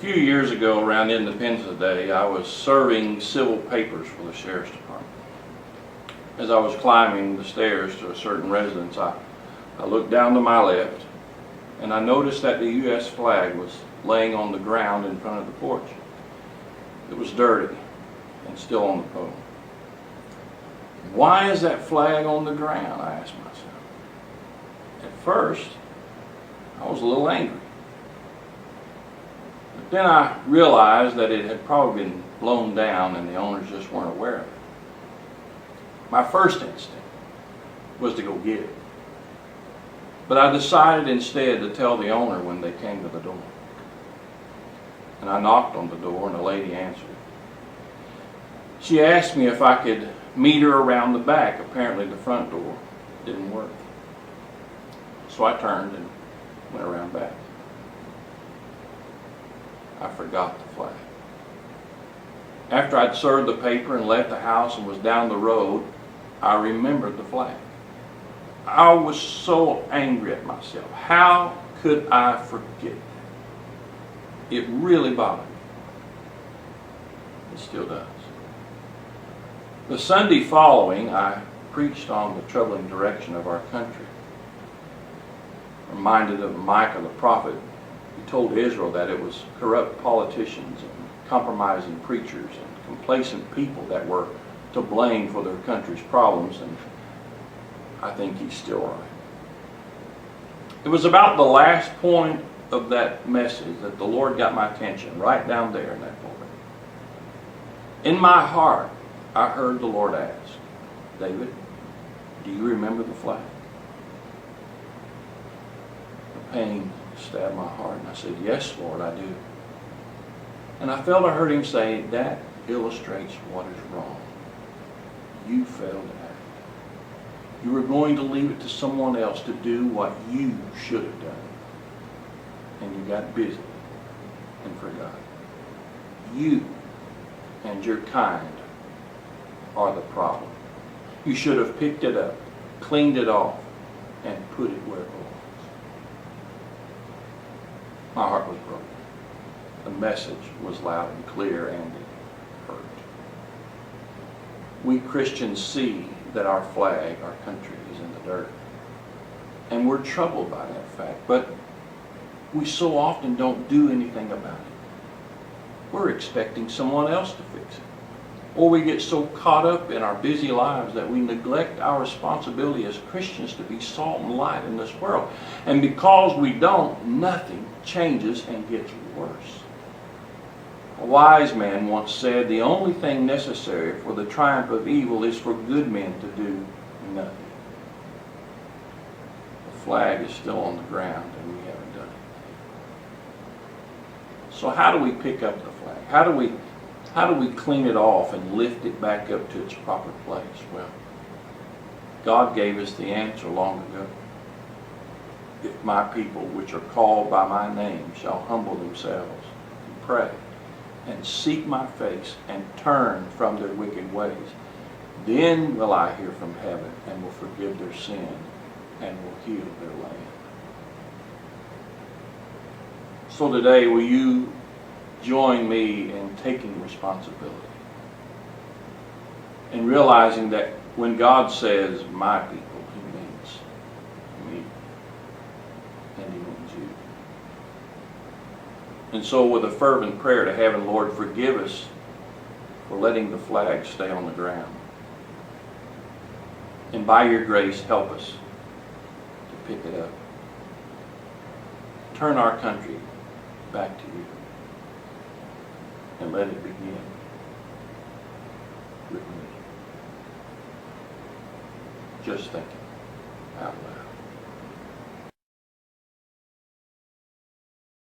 few years ago, around Independence Day, I was serving civil papers for the Sheriff's Department. As I was climbing the stairs to a certain residence, I looked down to my left, and I noticed that the U.S. flag was laying on the ground in front of the porch. It was dirty and still on the pole. Why is that flag on the ground? I asked myself. At first, I was a little angry. But then I realized that it had probably been blown down and the owners just weren't aware of it. My first instinct was to go get it. But I decided instead to tell the owner when they came to the door. And I knocked on the door and a lady answered. She asked me if I could meet her around the back. Apparently the front door didn't work. So I turned and went around back. I forgot the flag. After I'd served the paper and left the house and was down the road, I remembered the flag. I was so angry at myself. How could I forget that? It really bothered me. It still does. The Sunday following, I preached on the troubling direction of our country. Reminded of Micah the prophet. He told Israel that it was corrupt politicians and compromising preachers and complacent people that were to blame for their country's problems, and I think he's still right. It was about the last point of that message that the Lord got my attention, right down there in that moment. In my heart, I heard the Lord ask, David, do you remember the flag? The pain stabbed my heart, and I said, yes, Lord, I do. And I felt I heard him say, that illustrates what is wrong. You failed to act. You were going to leave it to someone else to do what you should have done. And you got busy and forgot. You and your kind are the problem. You should have picked it up, cleaned it off, and put it where it belongs. My heart was broken. The message was loud and clear, and it hurt. We Christians see that our flag, our country, is in the dirt. And we're troubled by that fact, but we so often don't do anything about it. We're expecting someone else to fix it. Or we get so caught up in our busy lives that we neglect our responsibility as Christians to be salt and light in this world. And because we don't, nothing changes and gets worse. A wise man once said, the only thing necessary for the triumph of evil is for good men to do nothing. The flag is still on the ground and we haven't done it. So how do we pick up the flag? How do we clean it off and lift it back up to its proper place? Well, God gave us the answer long ago. If my people, which are called by my name, shall humble themselves and pray and seek my face and turn from their wicked ways, then will I hear from heaven and will forgive their sin and will heal their land. So today, will you join me in taking responsibility and realizing that when God says my people, he means me and he means you. And so with a fervent prayer to heaven, Lord, forgive us for letting the flag stay on the ground. And by your grace, help us to pick it up. Turn our country back to you. And let it begin with me. Just thinking out loud.